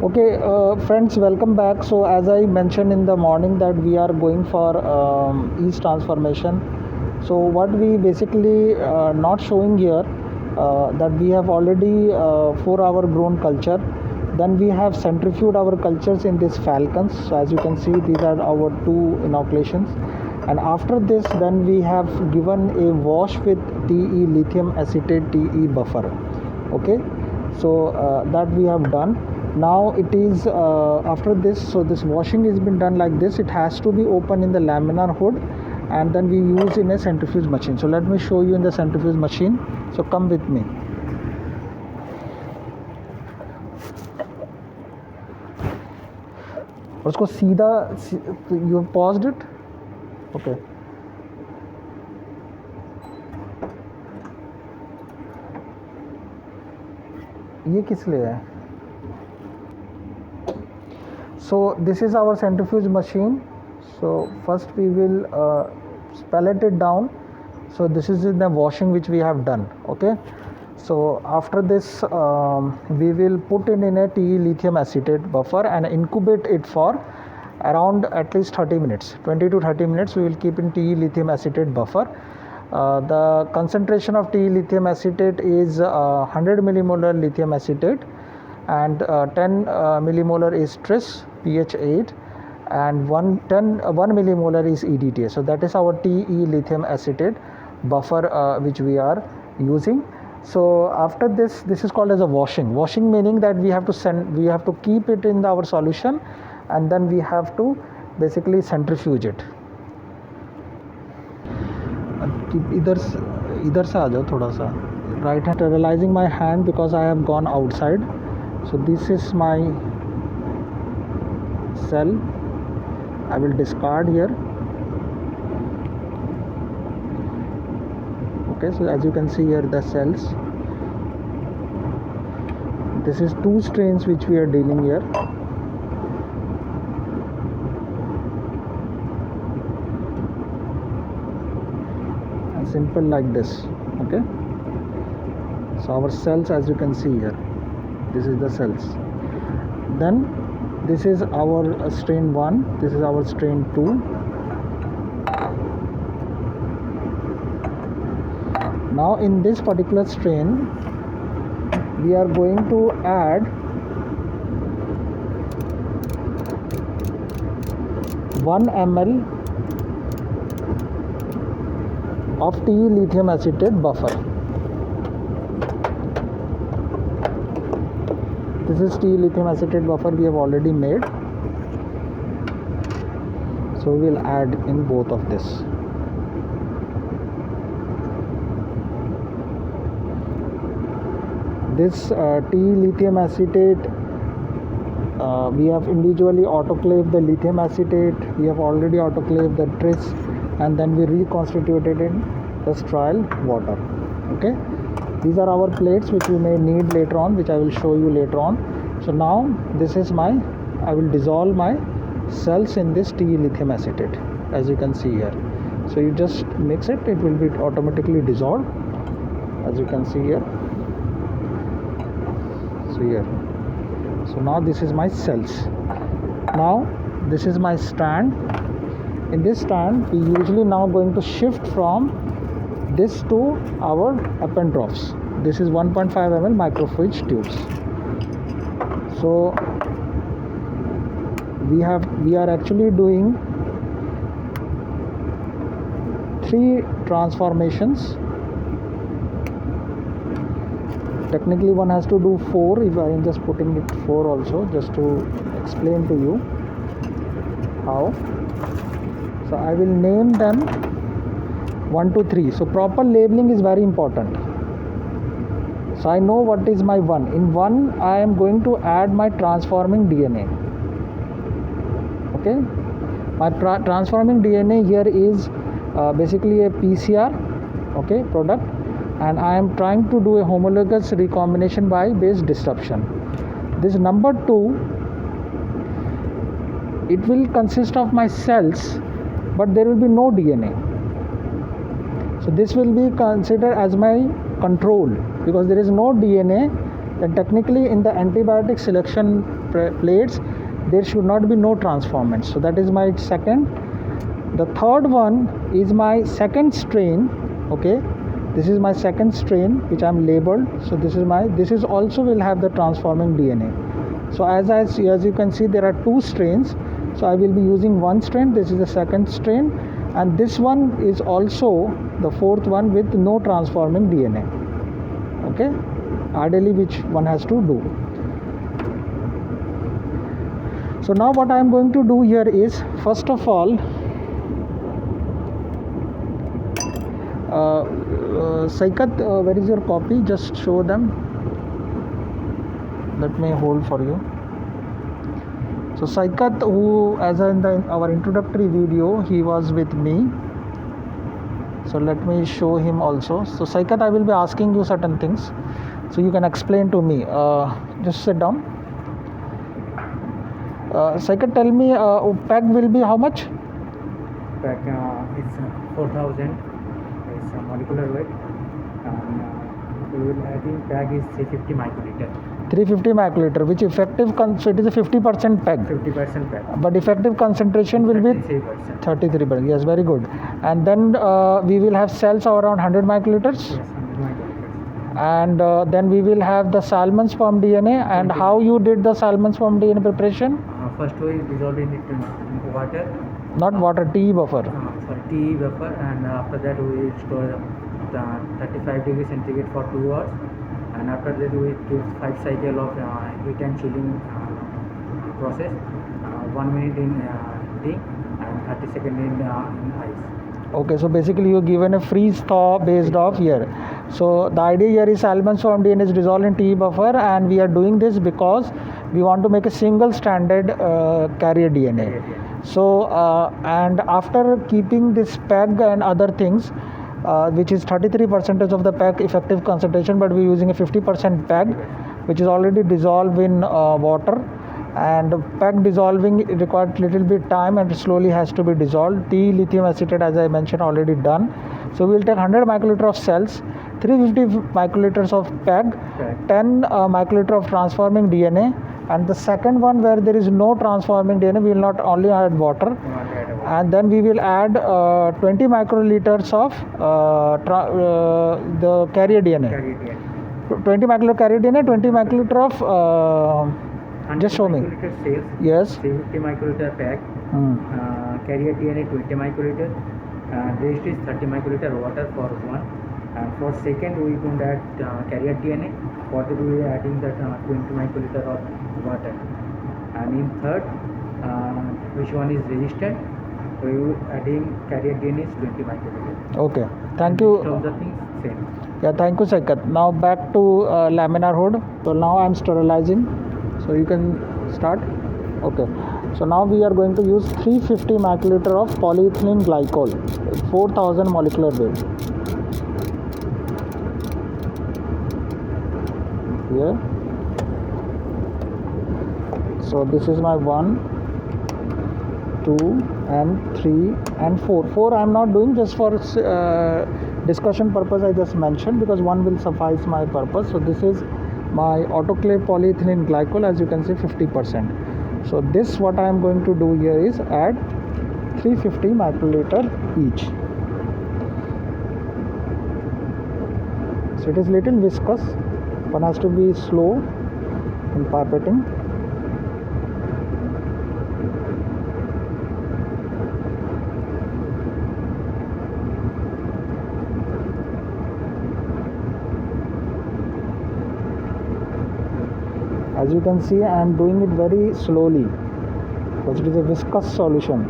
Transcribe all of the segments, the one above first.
Okay, friends, welcome back. So as I mentioned in the morning that we are going for yeast transformation. So what we basically not showing here, that we have already 4-hour grown culture. Then we have centrifuged our cultures in these falcons. So as you can see, these are our 2 inoculations. And after this, then we have given a wash with TE lithium acetate TE buffer. Okay, so that we have done. Now it is after this, so this washing has been done like this. It has to be open in the laminar hood, and then we use in a centrifuge machine. So let me show you in the centrifuge machine. So come with me. उसको सीधा, you have paused it? Okay. ये किस लिए है? So this is our centrifuge machine. So first we will pellet it down. So this is the washing which we have done. Okay, so after this we will put it in a TE lithium acetate buffer and incubate it for around at least 30 minutes, 20 to 30 minutes. We will keep in TE lithium acetate buffer. The concentration of TE lithium acetate is 100 millimolar lithium acetate, and 10 millimolar is tris pH 8, and 1 millimolar is EDTA. So that is our TE lithium acetate buffer which we are using. So after this is called as a washing meaning that we have to keep it in our solution, and then we have to basically centrifuge it. इधर से आ जाओ थोड़ा सा. Right hand, sterilizing my hand because I have gone outside. So this is my cell. I will discard here. Okay, so as you can see here the cells. This is 2 strains which we are dealing here. And simple like this. Okay, so our cells, as you can see here, this is the cells. Then this is our strain 1, this is our strain 2. Now in this particular strain we are going to add 1 ml of TE lithium acetate buffer. This is TE lithium acetate buffer we have already made. So we will add in both of this. This TE lithium acetate, we have individually autoclaved the lithium acetate. We have already autoclaved the tris, and then we reconstituted in the sterile water. Okay, these are our plates which we may need later on, which I will show you later on. So now this is I will dissolve my cells in this TE lithium acetate, as you can see here. So you just mix it, it will be automatically dissolved, as you can see here. So here, so now this is my cells. Now this is my stand. In this stand we usually now going to shift from this to our appendrophs. This is 1.5 ml microfiche tubes. So we are actually doing 3 transformations. Technically one has to do 4, if I am just putting it 4 also, just to explain to you how. So I will name them 1 to 3. So proper labeling is very important. So I know what is my 1. In 1 I am going to add my transforming DNA. Okay, my transforming DNA here is basically a PCR, okay, product, and I am trying to do a homologous recombination by base disruption. This number 2, it will consist of my cells, but there will be no DNA. So this will be considered as my control, because there is no DNA then technically in the antibiotic selection plates there should not be no transformants. So that is my second. The third one is my second strain. Okay, this is my second strain which I'm labeled. So this is also will have the transforming DNA. So as you can see, there are two strains. So I will be using one strain. This is the second strain, and this one is also the fourth one with no transforming DNA. Okay, ideally which one has to do. So now what I am going to do here is, first of all, Saikat, where is your copy? Just show them. Let me hold for you. So Saikat, who as in our introductory video, he was with me. So let me show him also. So Saikat, I will be asking you certain things, so you can explain to me. Just sit down. Saikat, tell me, PEG will be how much? PEG is 4000. It's a molecular weight, and we will add in PEG is 350 microliter. 350 microliter, which effective so it is a 50% PEG. 50% PEG. But effective concentration will be 33%. Yes, very good. And then we will have cells of around 100 microliters. Yes, 100 microliters. And then we will have the salmon sperm DNA. And how you did the salmon sperm DNA preparation? First we dissolve in it in water. Not water, TE buffer. TE buffer, and after that we will store 35 degrees centigrade for 2 hours. And after that we do 5 cycle of heat and chilling process, 1 minute in tea and 30 seconds in ice. Okay, so basically you given a freeze thaw based off here. So the idea here is salmon sperm DNA is dissolved in TE buffer, and we are doing this because we want to make a single stranded carrier DNA. So and after keeping this PEG and other things, which is 33% of the PEG effective concentration, but we're using a 50% PEG, which is already dissolved in water. And PEG dissolving requires little bit time and slowly has to be dissolved. T lithium acetate, as I mentioned, already done. So we will take 100 microliter of cells, 350 microliters of PEG, 10 microliter of transforming DNA, and the second one where there is no transforming DNA, we will not only add water, and then we will add 20 microliters of the carrier DNA. 20 microliter carrier DNA, 20 microliter of just show me. Cells, yes. 350 microliter PEG, carrier DNA 20 microliter, rest is 30 microliter water for one. And for second we going to add carrier DNA. For that we are adding that 20 microliter of water. And in third, which one is resistant, we will adding carrier DNA is 20 microliter. Okay, thank you. Rest of the things same. Yeah, thank you, Saikat. Now back to laminar hood. So now I am sterilizing. So you can start. Okay. So now we are going to use 350 microliter of polyethylene glycol, 4000 molecular weight. Here. So this is my 1, 2 and 3 and 4. 4 I am not doing, just for discussion purpose I just mentioned, because one will suffice my purpose. So this is my autoclave polyethylene glycol, as you can see 50%. So this what I am going to do here is add 350 microliter each. So it is little viscous, one has to be slow in pipetting. As you can see, I am doing it very slowly because it is a viscous solution.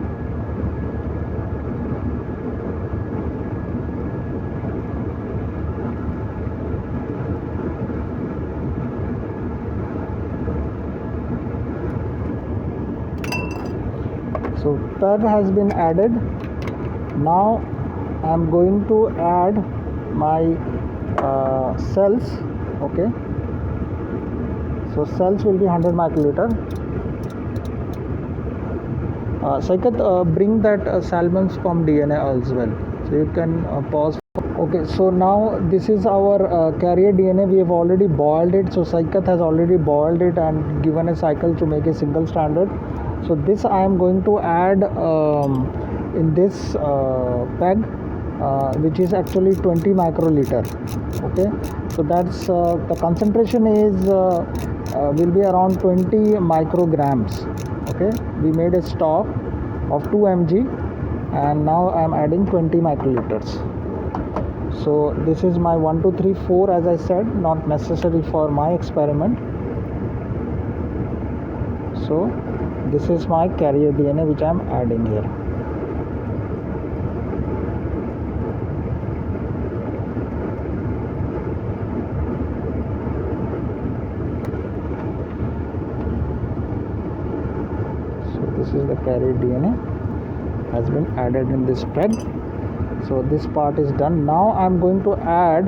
So PEG has been added. Now I am going to add my cells. Okay. So cells will be 100 microliter. Saikat, bring that salmon sperm DNA as well. So you can pause. Okay, so now this is our carrier DNA. We have already boiled it. So Saikat has already boiled it and given a cycle to make a single stranded. So this I am going to add in this peg, which is actually 20 microliter. Okay, so that's the concentration is will be around 20 micrograms. Okay, we made a stock of 2 mg, and now I am adding 20 microliters. So this is my 1 2 3 4, as I said, not necessary for my experiment. So this is my carrier DNA which I am adding here. So this is the carrier DNA has been added in this peg. So this part is done. Now I am going to add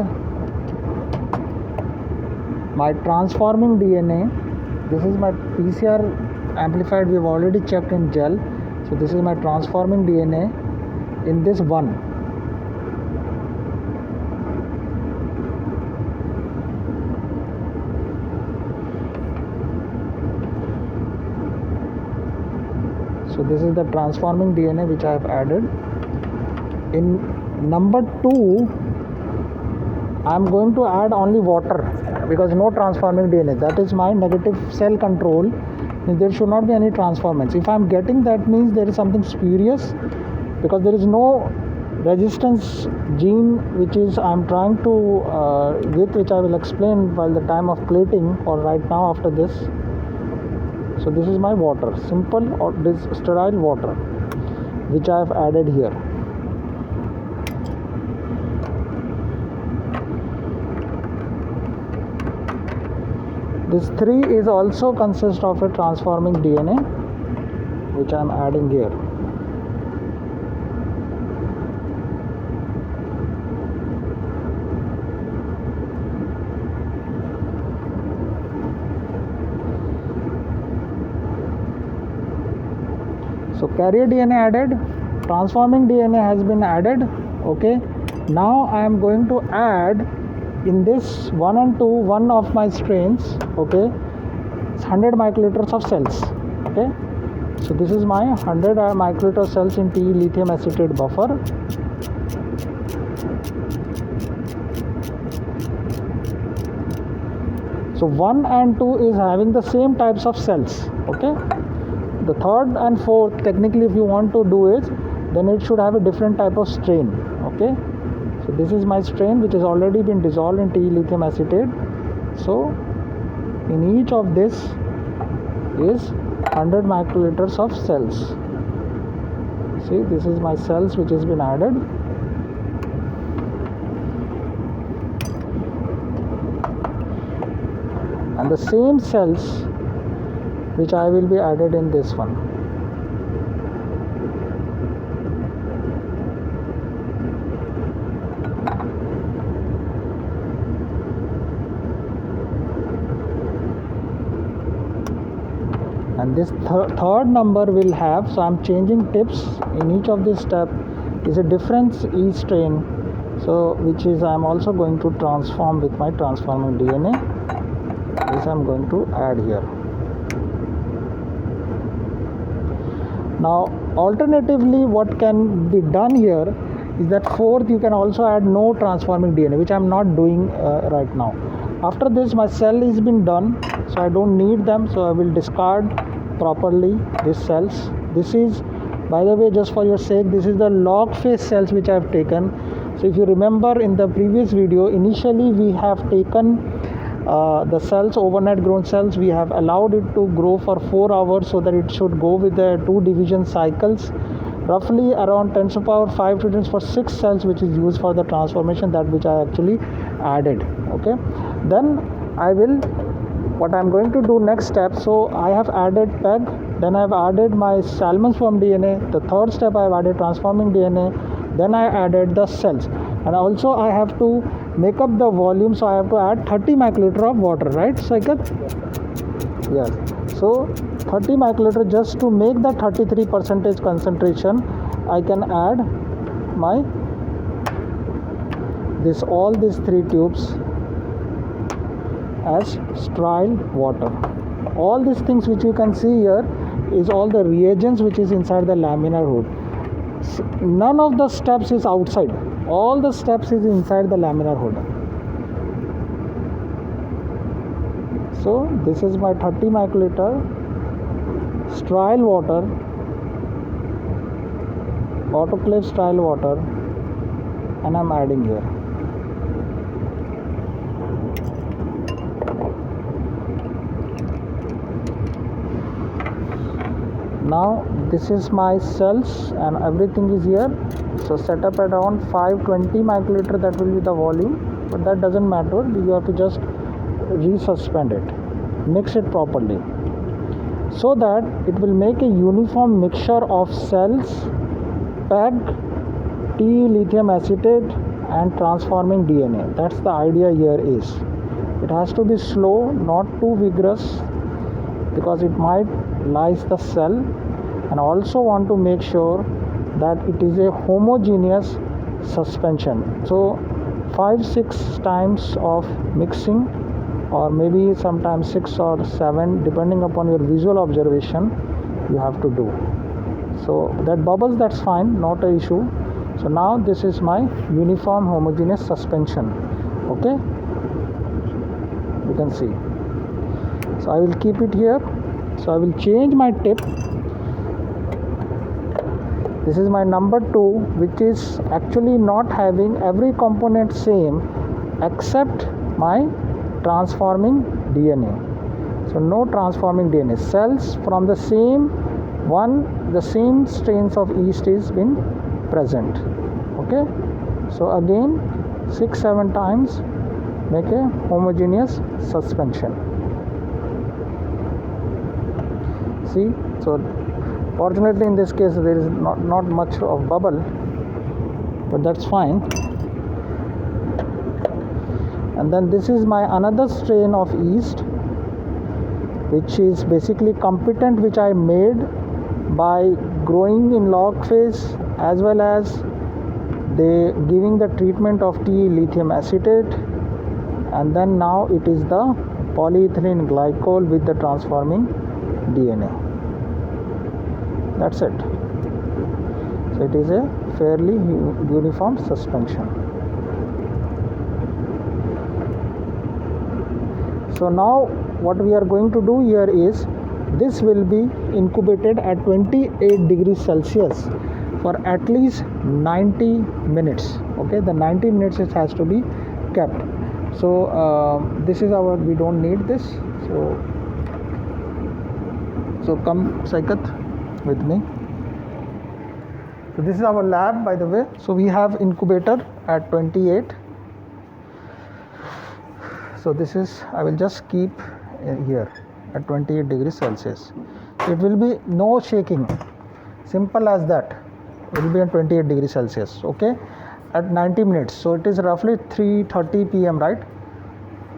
my transforming DNA. This is my PCR amplified. We have already checked in gel. So this is my transforming DNA in this one. So this is the transforming DNA which I have added. In number 2, I am going to add only water, because no transforming DNA. That is my negative cell control. There should not be any transformants. If I am getting that, means there is something spurious, because there is no resistance gene which is I am trying to with which I will explain while the time of plating or right now after this. So this is my water, simple or this sterile water which I have added here. This 3 is also consists of a transforming DNA which I am adding here. So carrier DNA added, transforming DNA has been added. Okay, now I am going to add in this 1 and 2 one of my strains. Okay, it's 100 microliters of cells. Okay, so this is my 100 microliter cells in lithium acetate buffer. So 1 and 2 is having the same types of cells. Okay, the 3rd and 4th, technically if you want to do it, then it should have a different type of strain. Okay, so this is my strain which has already been dissolved in lithium acetate. So in each of this is 100 microliters of cells. See, this is my cells which has been added. And the same cells which I will be added in this one. And this third number will have, so I am changing tips in each of this step is a different yeast strain, so which is I am also going to transform with my transforming DNA. This I am going to add here. Now alternatively what can be done here is that 4th you can also add no transforming DNA, which I am not doing right now. After this my cell is been done, so I don't need them, so I will discard properly these cells. This is, by the way, just for your sake, this is the log phase cells which I have taken. So if you remember in the previous video, initially we have taken the cells, overnight grown cells, we have allowed it to grow for 4 hours so that it should go with the 2 division cycles, roughly around 10 to the power 5 to 10 for 6 cells, which is used for the transformation, that which I actually added. Okay, then I will, what I am going to do next step, so I have added PEG, then I have added my Salmon Sperm DNA, the 3rd step I have added transforming DNA, then I added the cells, and also I have to make up the volume, so I have to add 30 microliter of water, right Saikat? Yes, so 30 microliter, just to make the 33% concentration I can add my all these 3 tubes as sterile water. All these things which you can see here is all the reagents which is inside the laminar hood. None of the steps is outside. All the steps is inside the laminar hood. So this is my 30 microliter sterile water, autoclave sterile water, and I'm adding here. Now this is my cells and everything is here. So set up at around 520 microliter, that will be the volume, but that doesn't matter. You have to just resuspend it, mix it properly, so that it will make a uniform mixture of cells, PEG, T lithium acetate, and transforming DNA. That's the idea here is. It has to be slow, not too vigorous, because it might lyse the cell, and also want to make sure that it is a homogeneous suspension. So 5-6 times of mixing, or maybe sometimes 6 or 7, depending upon your visual observation, you have to do. So that bubbles, that's fine, not an issue. So now this is my uniform homogeneous suspension. Okay, you can see. So I will keep it here. So I will change my tip. This is my number 2, which is actually not having every component same except my transforming DNA. So no transforming DNA. Cells from the same strains of yeast is been present. Okay, so again 6-7 times make a homogeneous suspension. See, so fortunately in this case there is not much of bubble, but that's fine. And then this is my another strain of yeast, which is basically competent, which I made by growing in log phase, as well as they giving the treatment of T lithium acetate, and then now it is the polyethylene glycol with the transforming DNA. That's it. So it is a fairly uniform suspension. So now what we are going to do here is, this will be incubated at 28 degrees Celsius for at least 90 minutes. Okay, the 90 minutes it has to be kept. So this is our, we don't need this. So come Saikat with me. So this is our lab, by the way. So we have incubator at 28. So this is, I will just keep here at 28 degrees Celsius. It will be no shaking, simple as that. It will be at 28 degrees Celsius. Okay, at 90 minutes. So it is roughly 3:30 p.m. right?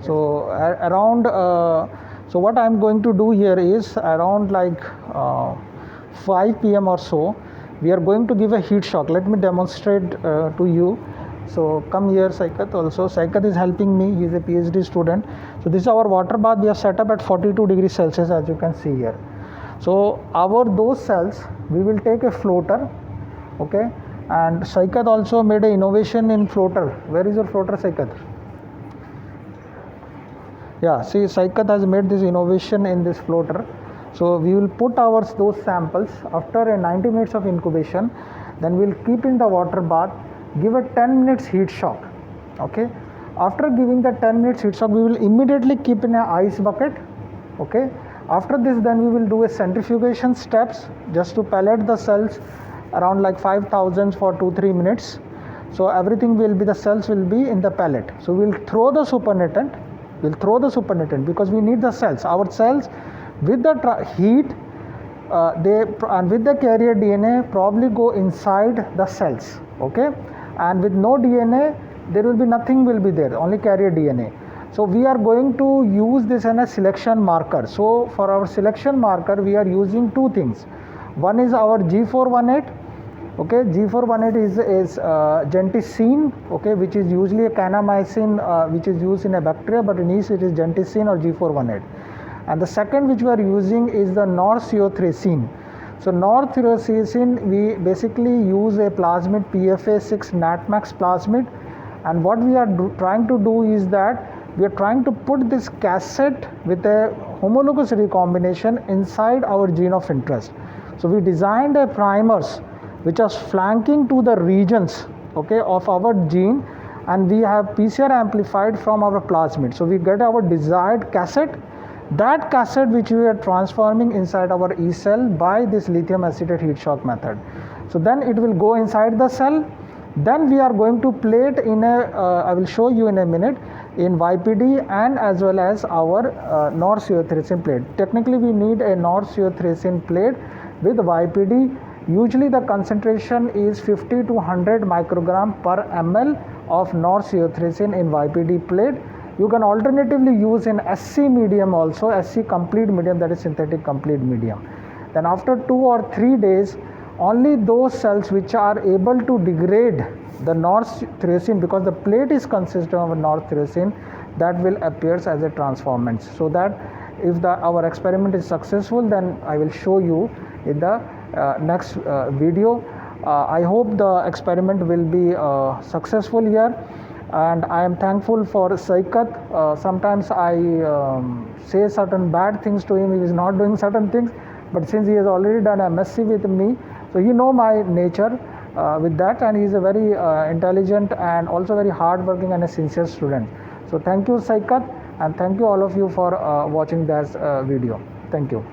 So around so what I'm going to do here is, around like 5 p.m. or so, we are going to give a heat shock. Let me demonstrate to you. So come here Saikat also. Saikat is helping me, he is a PhD student. So this is our water bath. We have set up at 42 degrees Celsius, as you can see here. So those cells, we will take a floater. Okay, and Saikat also made an innovation in floater. Where is your floater, Saikat? Yeah, see, Saikat has made this innovation in this floater. So we will put those samples after a 90 minutes of incubation. Then we will keep in the water bath, give a 10 minutes heat shock. Okay, after giving the 10 minutes heat shock, we will immediately keep in an ice bucket. Okay, after this, then we will do a centrifugation steps just to pellet the cells around like 5,000 for 2-3 minutes. So everything will be, the cells will be in the pellet. So we'll throw the supernatant. Because we need the cells. Our cells with the heat, and with the carrier DNA probably go inside the cells. Okay, and with no DNA, there will be nothing will be there, only carrier DNA. So we are going to use this as a selection marker. So for our selection marker, we are using 2 things. One is our G418 Okay, G418 is genticine, okay, which is usually a kanamycin which is used in a bacteria, but in yeast it is genticine or G418. And the second which we are using is the Nourseothricin. So Nourseothricin, we basically use a plasmid PFA6 Natmax plasmid, and what we are trying to do is that we are trying to put this cassette with a homologous recombination inside our gene of interest. So we designed a primers which are flanking to the regions, okay, of our gene, and we have PCR amplified from our plasmid. So we get our desired cassette. That cassette which we are transforming inside our E cell by this lithium acetate heat shock method. So then it will go inside the cell. Then we are going to plate in a, I will show you in a minute, in YPD and as well as our Nourseothricin plate. Technically we need a Nourseothricin plate with YPD. Usually the concentration is 50 to 100 microgram per ml of Nourseothricin in YPD plate. You can alternatively use in SC medium also, SC complete medium, that is synthetic complete medium. Then after 2 or 3 days, only those cells which are able to degrade the Nourseothricin, because the plate is consisting of Nourseothricin, that will appear as a transformant. So that if our experiment is successful, then I will show you in the next video. I hope the experiment will be successful here, and I am thankful for Saikat. Sometimes I say certain bad things to him, he is not doing certain things, but since he has already done MSc with me, so he know my nature with that, and he is a very intelligent and also very hardworking and a sincere student. So thank you Saikat, and thank you all of you for watching this video. Thank you.